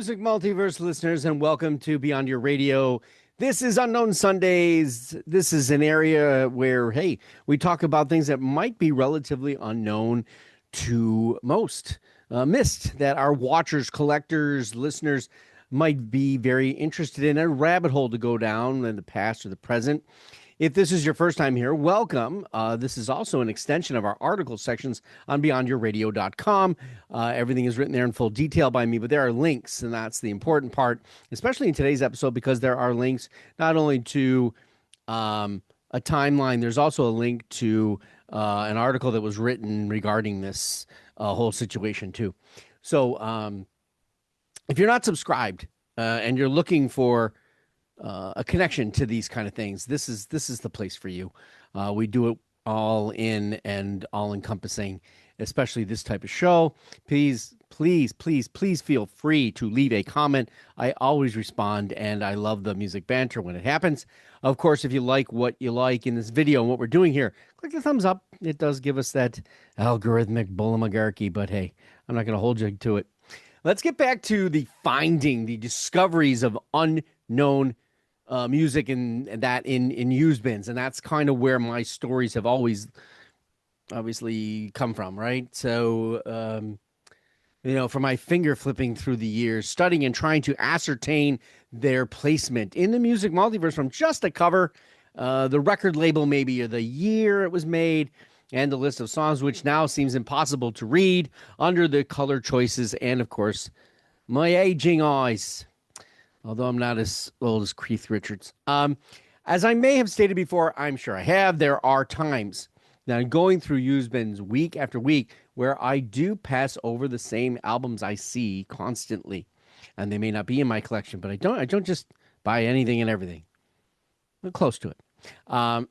music multiverse listeners, and welcome to Beyond Your Radio. This is Unknown Sundays. This is an area where, hey, we talk about things that might be relatively unknown to most, missed, that our watchers, collectors, listeners might be very interested in, a rabbit hole to go down in the past or the present. If this is your first time here, welcome. This is also an extension of our article sections on beyondyourradio.com. Everything is written there in full detail by me, but there are links, and that's the important part, especially in today's episode, because there are links not only to a timeline, there's also a link to an article that was written regarding this whole situation, too. So if you're not subscribed and you're looking for a connection to these kind of things, this is the place for you. We do it all in and all encompassing, especially this type of show. Please feel free to leave a comment. I always respond, and I love the music banter when it happens. Of course, if you like what you like in this video and what we're doing here, click the thumbs up. It does give us that algorithmic bullimagarchy, but hey, I'm not going to hold you to it. Let's get back to the discoveries of unknown music and that in used bins, and that's kind of where my stories have always obviously come from, right? So from my finger flipping through the years, studying and trying to ascertain their placement in the music multiverse, from just a cover, the record label, maybe, or the year it was made, and the list of songs, which now seems impossible to read under the color choices and, of course, my aging eyes. Although I'm not as old as Keith Richards. As I may have stated before, I'm sure I have, there are times now going through used bins week after week where I do pass over the same albums I see constantly. And they may not be in my collection, but I don't just buy anything and everything. I'm close to it.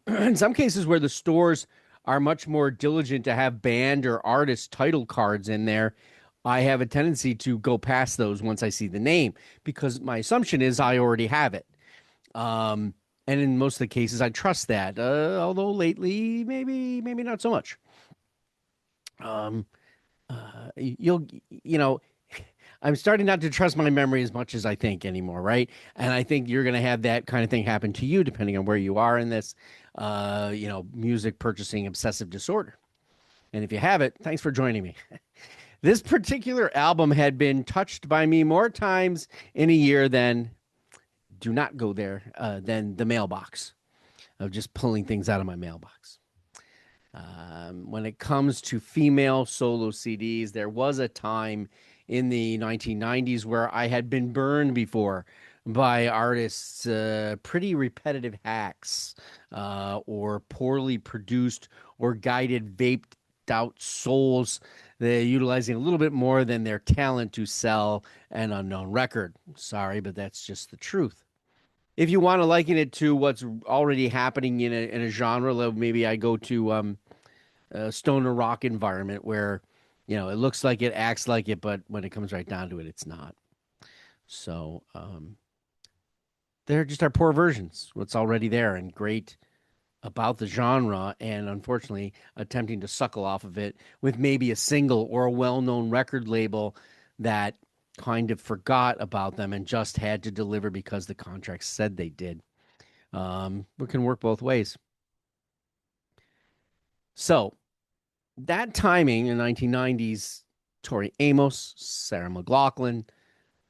In some cases where the stores are much more diligent to have band or artist title cards in there, I have a tendency to go past those once I see the name, because my assumption is I already have it. And in most of the cases, I trust that. Although lately, maybe not so much. I'm starting not to trust my memory as much as I think anymore, right? And I think you're going to have that kind of thing happen to you, depending on where you are in this, music purchasing obsessive disorder. And if you have it, thanks for joining me. This particular album had been touched by me more times in a year than the mailbox, of just pulling things out of my mailbox. When it comes to female solo CDs, there was a time in the 1990s where I had been burned before by artists, pretty repetitive hacks, or poorly produced or guided vaped out souls. They're utilizing a little bit more than their talent to sell an unknown record. Sorry, but that's just the truth. If you want to liken it to what's already happening in a genre, maybe I go to a stoner rock environment where, it looks like it, acts like it, but when it comes right down to it, it's not. So they're just our poor versions, what's already there, and great about the genre, and unfortunately attempting to suckle off of it with maybe a single or a well-known record label that kind of forgot about them and just had to deliver because the contract said they did. It can work both ways. So that timing in the 1990s, Tori Amos, Sarah McLachlan,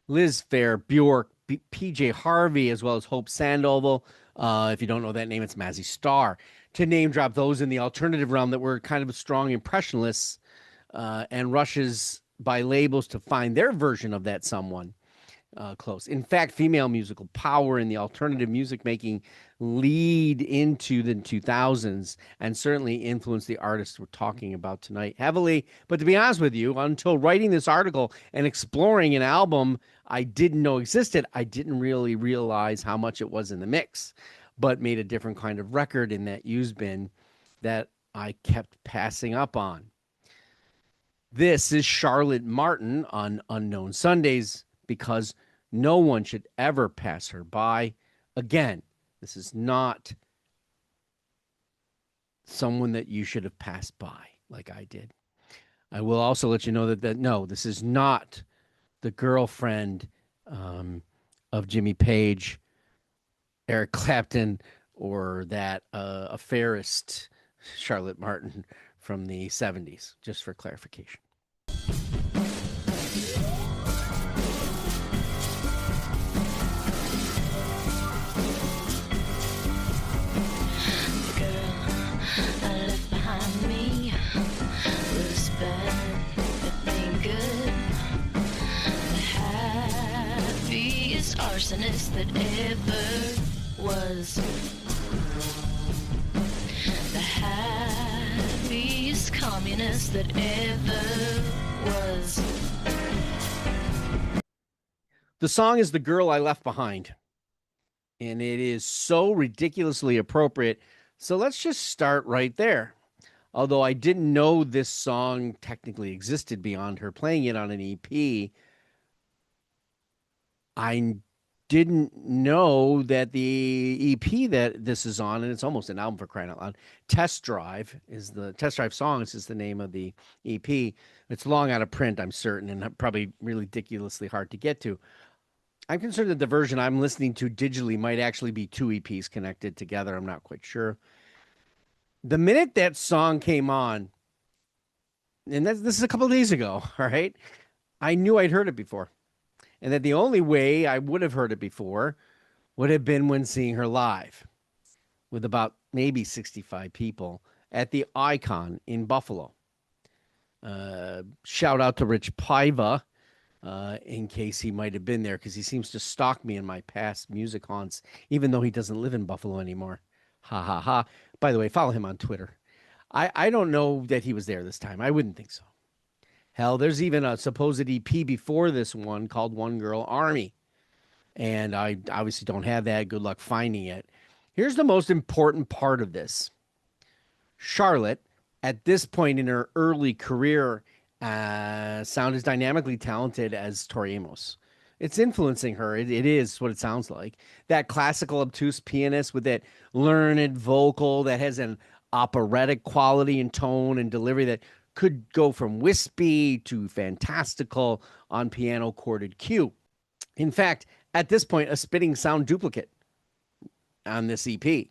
Liz Phair, Bjork, PJ Harvey, as well as Hope Sandoval. If you don't know that name, it's Mazzy Star. To name drop those in the alternative realm that were kind of strong impressionists, and rushes by labels to find their version of that someone close. In fact, female musical power in the alternative music making lead into the 2000s and certainly influenced the artists we're talking about tonight heavily. But to be honest with you, until writing this article and exploring an album I didn't know existed, I didn't really realize how much it was in the mix, but made a different kind of record in that used bin that I kept passing up on. This is Charlotte Martin on Unknown Sundays, because no one should ever pass her by. Again, this is not someone that you should have passed by like I did. I will also let you know that no, this is not the girlfriend of Jimmy Page, Eric Clapton, or that affairist Charlotte Martin from the 70s, just for clarification. Arsonist that ever was. The happiest communist that ever was. The song is The Girl I Left Behind, and it is so ridiculously appropriate. So let's just start right there. Although I didn't know this song technically existed beyond her playing it on an EP, I didn't know that the EP that this is on, and it's almost an album for crying out loud, Test Drive Songs is the name of the EP. It's long out of print, I'm certain, and probably really ridiculously hard to get to. I'm concerned that the version I'm listening to digitally might actually be two EPs connected together. I'm not quite sure. The minute that song came on, and this is a couple of days ago, all right, I knew I'd heard it before. And that the only way I would have heard it before would have been when seeing her live with about maybe 65 people at the Icon in Buffalo. Shout out to Rich Paiva in case he might have been there, because he seems to stalk me in my past music haunts, even though he doesn't live in Buffalo anymore. Ha, ha, ha. By the way, follow him on Twitter. I don't know that he was there this time. I wouldn't think so. Hell, there's even a supposed EP before this one called One Girl Army. And I obviously don't have that. Good luck finding it. Here's the most important part of this. Charlotte, at this point in her early career, sound as dynamically talented as Tori Amos. It's influencing her. It is what it sounds like. That classical obtuse pianist with that learned vocal that has an operatic quality and tone and delivery that could go from wispy to fantastical on piano chorded cue. In fact, at this point, a spitting sound duplicate on this EP,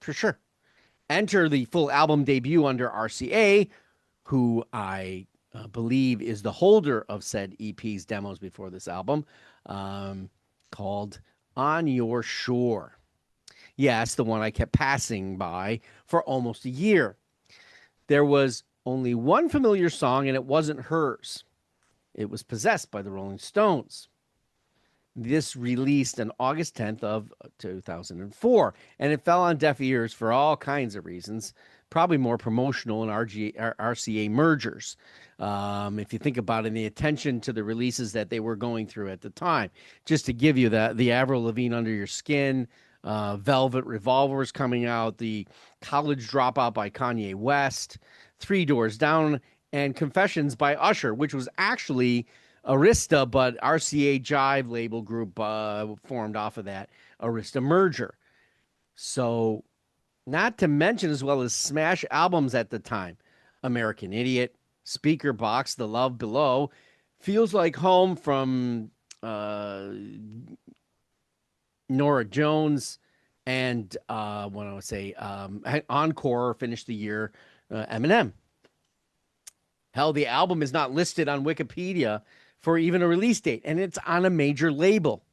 for sure. Enter the full album debut under RCA, who I believe is the holder of said EP's demos before this album, called On Your Shore. Yes, the one I kept passing by for almost a year. There was only one familiar song, and it wasn't hers. It was Possessed by the Rolling Stones. This released on August 10th of 2004, and it fell on deaf ears for all kinds of reasons, probably more promotional and RCA mergers. If you think about it, the attention to the releases that they were going through at the time. Just to give you the Avril Lavigne Under Your Skin, Velvet Revolver's coming out, the College Dropout by Kanye West, Three Doors Down, and Confessions by Usher, which was actually Arista, but RCA Jive label group formed off of that Arista merger. So, not to mention, as well as smash albums at the time, American Idiot, Speaker Box, The Love Below, Feels Like Home from Nora Jones, and what I would say, Encore finished the year, Eminem. Hell, the album is not listed on Wikipedia for even a release date, and it's on a major label.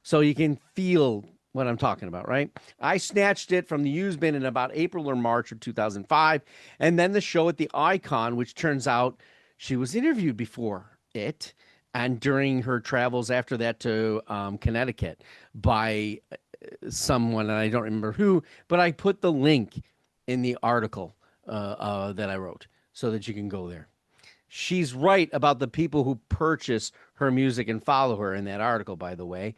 So you can feel what I'm talking about, right? I snatched it from the used bin in about April or March of 2005, and then the show at the Icon, which turns out she was interviewed before it, and during her travels after that to Connecticut by someone, and I don't remember who, but I put the link in the article that I wrote so that you can go there. She's right about the people who purchase her music and follow her in that article, by the way.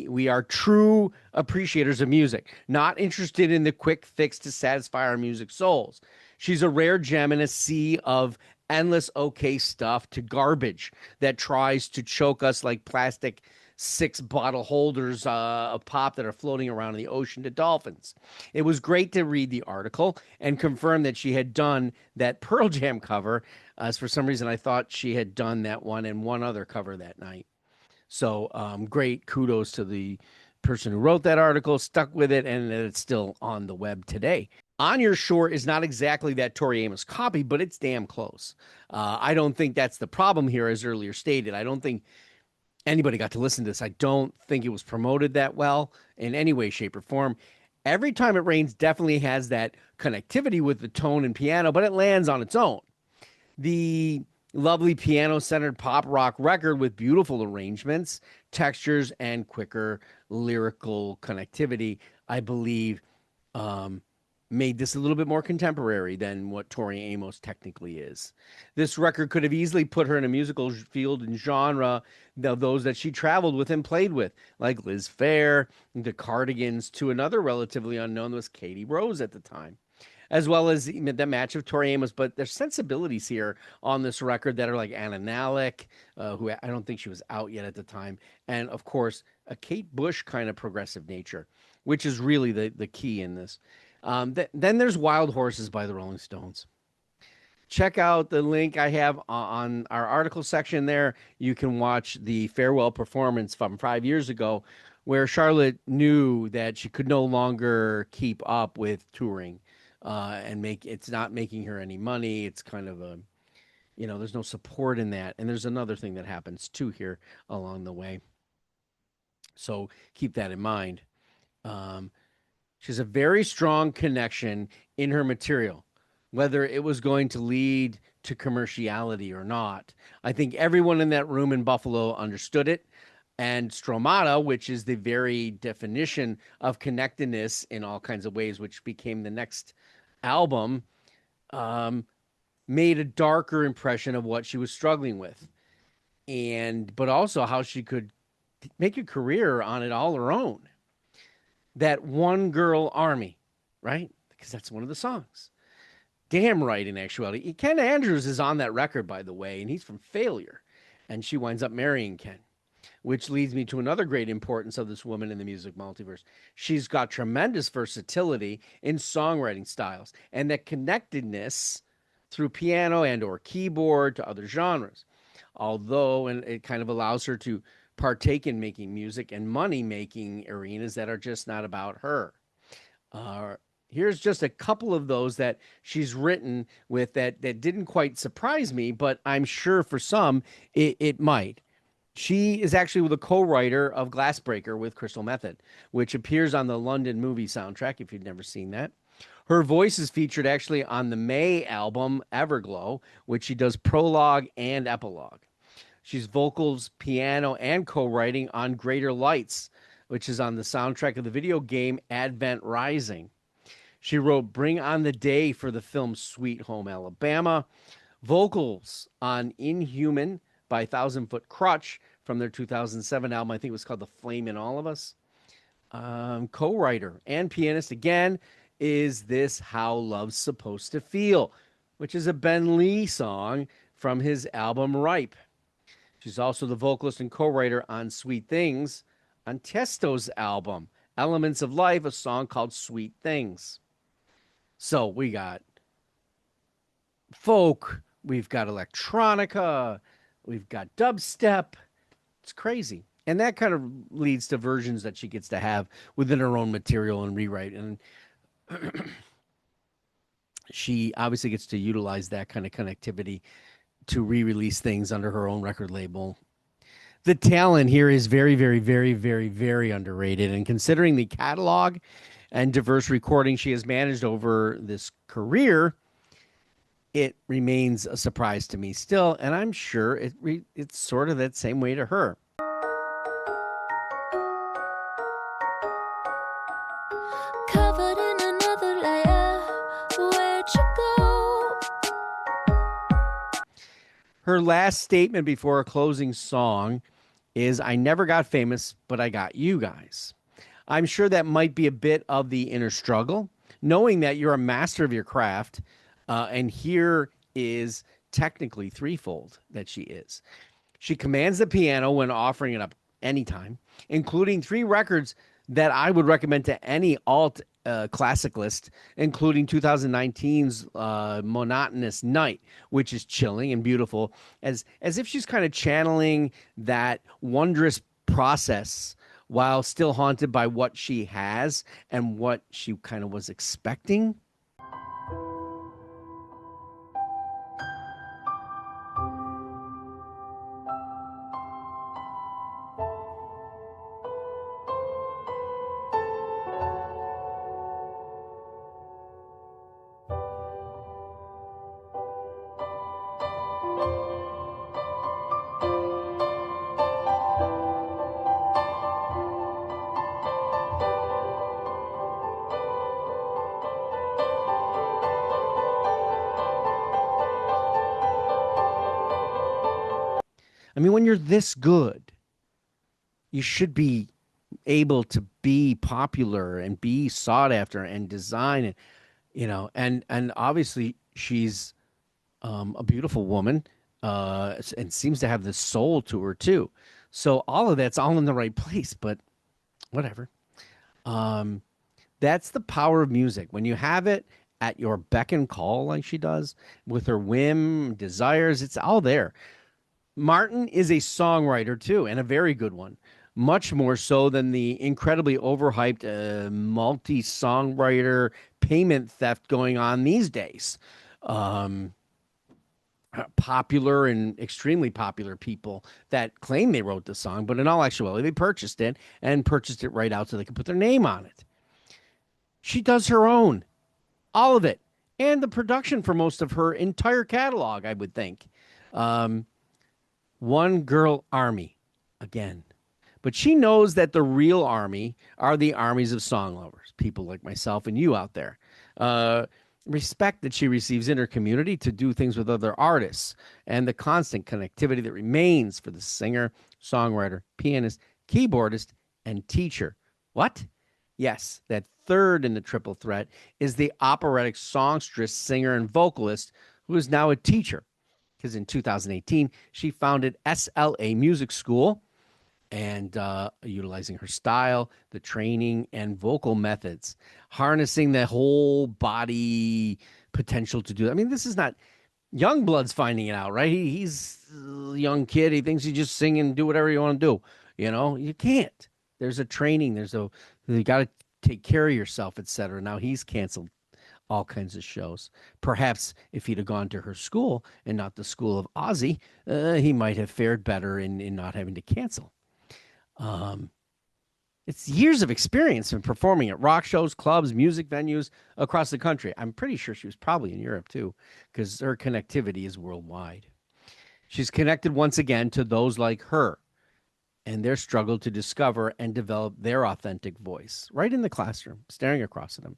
We are true appreciators of music, not interested in the quick fix to satisfy our music souls. She's a rare gem in a sea of endless okay stuff to garbage that tries to choke us like plastic 6-bottle holders of pop that are floating around in the ocean to dolphins. It was great to read the article and confirm that she had done that Pearl Jam cover, as for some reason I thought she had done that one and one other cover that night. So great kudos to the person who wrote that article, stuck with it, and it's still on the web today. On Your Shore is not exactly that Tori Amos copy, but it's damn close. I don't think that's the problem here, as earlier stated. I don't think anybody got to listen to this. I don't think it was promoted that well in any way, shape, or form. Every Time It Rains definitely has that connectivity with the tone and piano, but it lands on its own. The lovely piano-centered pop rock record with beautiful arrangements, textures, and quicker lyrical connectivity, I believe, made this a little bit more contemporary than what Tori Amos technically is. This record could have easily put her in a musical field and genre of those that she traveled with and played with, like Liz Phair, the Cardigans, to another relatively unknown was Katie Rose at the time, as well as the match of Tori Amos. But there's sensibilities here on this record that are like Anna Nalick, who I don't think she was out yet at the time, and of course a Kate Bush kind of progressive nature, which is really the key in this. Then there's Wild Horses by the Rolling Stones. Check out the link I have on our article section there. You can watch the farewell performance from 5 years ago where Charlotte knew that she could no longer keep up with touring and it's not making her any money. It's kind of a, there's no support in that. And there's another thing that happens too here along the way. So keep that in mind. She has a very strong connection in her material, whether it was going to lead to commerciality or not. I think everyone in that room in Buffalo understood it. And Stromata, which is the very definition of connectedness in all kinds of ways, which became the next album, made a darker impression of what she was struggling with. But also how she could make a career on it all her own. That One Girl Army, right? Because that's one of the songs. Damn right, in actuality. Ken Andrews is on that record, by the way, and he's from Failure. And she winds up marrying Ken, which leads me to another great importance of this woman in the music multiverse. She's got tremendous versatility in songwriting styles and that connectedness through piano and or keyboard to other genres. Although, and it kind of allows her to partake in making music and money-making arenas that are just not about her. Here's just a couple of those that she's written with that didn't quite surprise me, but I'm sure for some it might. She is actually the co-writer of Glassbreaker with Crystal Method, which appears on the London movie soundtrack, if you've never seen that. Her voice is featured actually on the May album, Everglow, which she does prologue and epilogue. She's vocals, piano, and co-writing on Greater Lights, which is on the soundtrack of the video game Advent Rising. She wrote Bring on the Day for the film Sweet Home Alabama. Vocals on Inhuman by Thousand Foot Crutch from their 2007 album. I think it was called The Flame in All of Us. Co-writer and pianist again is This How Love's Supposed to Feel, which is a Ben Lee song from his album Ripe. She's also the vocalist and co-writer on Sweet Things on Tiesto's album, Elements of Life, a song called Sweet Things. So we got folk, we've got electronica, we've got dubstep. It's crazy. And that kind of leads to versions that she gets to have within her own material and rewrite. And she obviously gets to utilize that kind of connectivity to re-release things under her own record label. The talent here is very, very, very, very, very underrated. And considering the catalog and diverse recordings she has managed over this career, it remains a surprise to me still. And I'm sure it's sort of that same way to her. Covered in another layer, where'd you go? Her last statement before a closing song is, I never got famous, but I got you guys. I'm sure that might be a bit of the inner struggle, knowing that you're a master of your craft. And here is technically threefold that she is. She commands the piano when offering it up anytime, including 3 records that I would recommend to any alt classic list, including 2019's Monotonous Night, which is chilling and beautiful, as if she's kind of channeling that wondrous process while still haunted by what she has and what she kind of was expecting. I mean, when you're this good, you should be able to be popular and be sought after and design and and obviously she's a beautiful woman, and seems to have the soul to her too. So all of that's all in the right place, but whatever. Um, that's the power of music. When you have it at your beck and call, like she does, with her whim, desires, it's all there. Martin is a songwriter too, and a very good one. Much more so than the incredibly overhyped multi songwriter payment theft going on these days. Um, Popular and extremely popular people that claim they wrote the song, but in all actuality, they purchased it and purchased it right out so they could put their name on it. She does her own, all of it, and the production for most of her entire catalog, I would think. Um, One girl army, again. But she knows that the real army are the armies of song lovers, people like myself and you out there. Respect that she receives in her community to do things with other artists, and the constant connectivity that remains for the singer, songwriter, pianist, keyboardist, and teacher. What? Yes, that third in the triple threat is the operatic songstress, singer, and vocalist who is now a teacher. Because in 2018, she founded SLA Music School, and utilizing her style, the training, and vocal methods, harnessing the whole body potential to do that. I mean, this is not Youngblood's finding it out, right? He's a young kid. He thinks he just sing and do whatever you want to do. You can't. There's a training. You got to take care of yourself, etc. Now he's canceled all kinds of shows. Perhaps if he'd have gone to her school and not the school of Ozzy, he might have fared better in not having to cancel. It's years of experience in performing at rock shows, clubs, music venues across the country. I'm pretty sure she was probably in Europe too, because her connectivity is worldwide. She's connected once again to those like her and their struggle to discover and develop their authentic voice right in the classroom, staring across at them.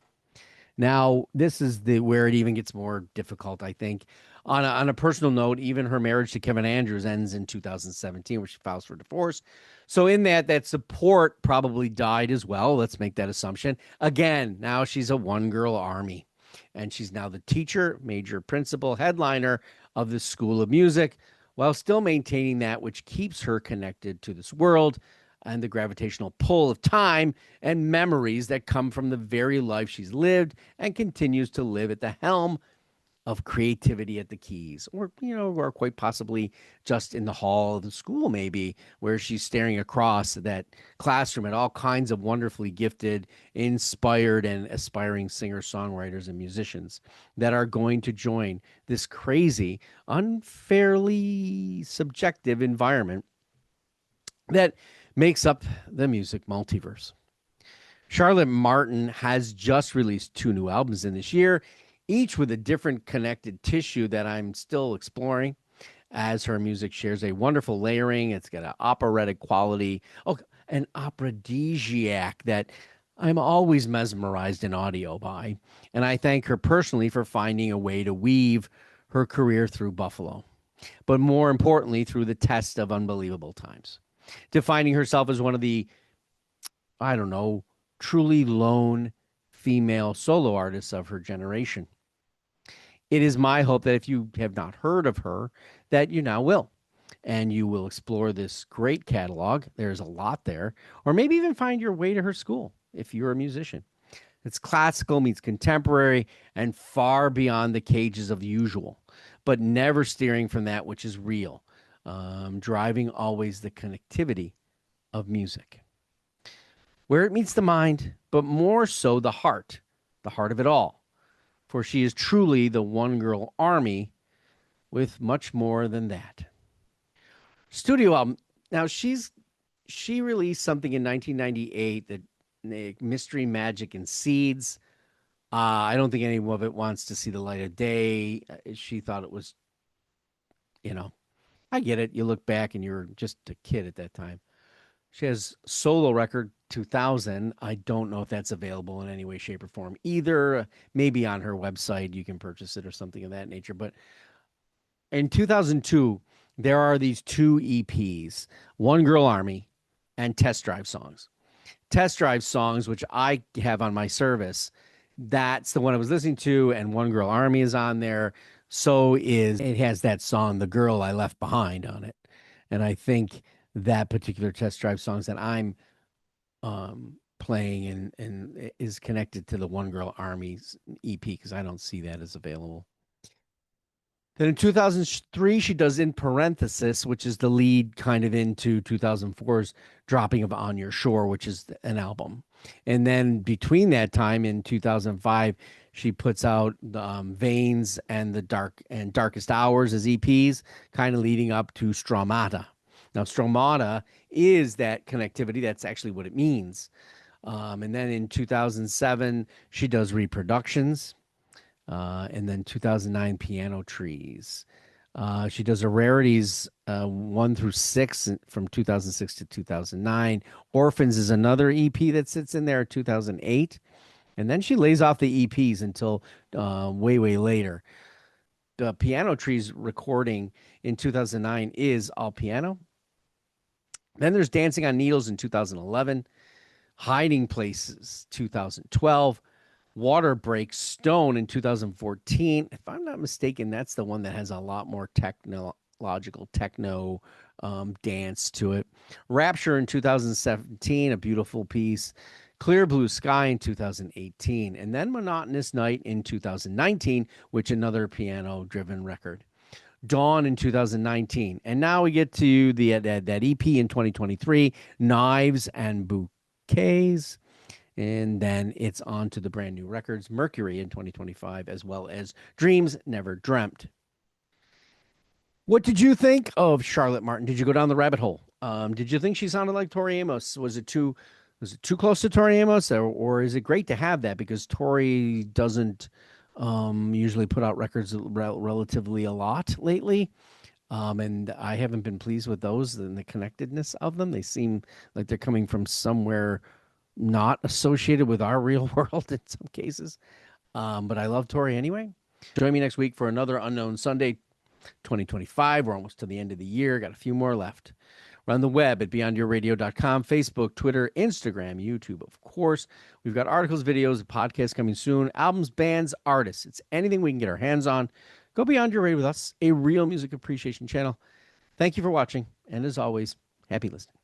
Now, this is where it even gets more difficult, I think. On a personal note, even her marriage to Kevin Andrews ends in 2017, where she files for divorce. So in that support probably died as well. Let's make that assumption. Again, now she's a one-girl army, and she's now the teacher, major principal, headliner of the School of Music, while still maintaining that which keeps her connected to this world and the gravitational pull of time and memories that come from the very life she's lived and continues to live at the helm of creativity at the keys, or quite possibly just in the hall of the school, maybe, where she's staring across that classroom at all kinds of wonderfully gifted, inspired, and aspiring singer-songwriters and musicians that are going to join this crazy, unfairly subjective environment that makes up the music multiverse. Charlotte Martin has just released 2 new albums in this year, each with a different connected tissue that I'm still exploring, as her music shares a wonderful layering. It's got an operatic quality, an oprodisiac that I'm always mesmerized in audio by. And I thank her personally for finding a way to weave her career through Buffalo, but more importantly, through the test of unbelievable times, defining herself as one of the, truly lone female solo artists of her generation. It is my hope that if you have not heard of her, that you now will, and you will explore this great catalog. There's a lot there, or maybe even find your way to her school if you're a musician. It's classical meets contemporary and far beyond the cages of usual, but never steering from that which is real, driving always the connectivity of music. Where it meets the mind, but more so the heart of it all. For she is truly the one girl army with much more than that. Studio album. Now she released something in 1998 that Mystery Magic and Seeds. I don't think any of it wants to see the light of day. She thought it was, you know, I get it. You look back and you're just a kid at that time. She has solo record 2000. I don't know if that's available in any way, shape, or form either. Maybe on her website you can purchase it or something of that nature. But in 2002, there are these two EPs, One Girl Army and Test Drive Songs. Test Drive Songs, which I have on my service, that's the one I was listening to, and One Girl Army is on there. So is it has that song, The Girl I Left Behind, on it. And I think that particular Test Drive Songs that I'm playing and is connected to the One Girl Army's EP because I don't see that as available. Then in 2003, she does In Parenthesis, which is the lead kind of into 2004's dropping of On Your Shore, which is an album. And then between that time in 2005, she puts out Veins and the Darkest Hours as EPs, kind of leading up to Stromata. Now, Stromata is that connectivity. That's actually what it means. And then in 2007, she does Reproductions. And then 2009, Piano Trees. She does a Rarities 1 through 6 from 2006 to 2009. Orphans is another EP that sits in there 2008. And then she lays off the EPs until way, way later. The Piano Trees recording in 2009 is all piano. Then there's Dancing on Needles in 2011. Hiding Places 2012. Water Breaks Stone in 2014. If I'm not mistaken, that's the one that has a lot more technological techno dance to it. Rapture in 2017, a beautiful piece. Clear Blue Sky in 2018. And then Monotonous Night in 2019, which another piano-driven record. Dawn in 2019. And now we get to that EP in 2023, Knives and Bouquets. And then it's on to the brand new records, Mercury in 2025, as well as Dreams Never Dreamt. What did you think of Charlotte Martin? Did you go down the rabbit hole? Did you think she sounded like Tori Amos? Was it too close to Tori Amos, or is it great to have that because Tori doesn't usually put out records relatively a lot lately? And I haven't been pleased with those and the connectedness of them. They seem like they're coming from somewhere not associated with our real world in some cases. But I love Tori anyway. Join me next week for another Unknown Sunday 2025. We're almost to the end of the year. Got a few more left. We're on the web at beyondyourradio.com, Facebook, Twitter, Instagram, YouTube, of course. We've got articles, videos, podcasts coming soon, albums, bands, artists. It's anything we can get our hands on. Go Beyond Your Radio with us, a real music appreciation channel. Thank you for watching. And as always, happy listening.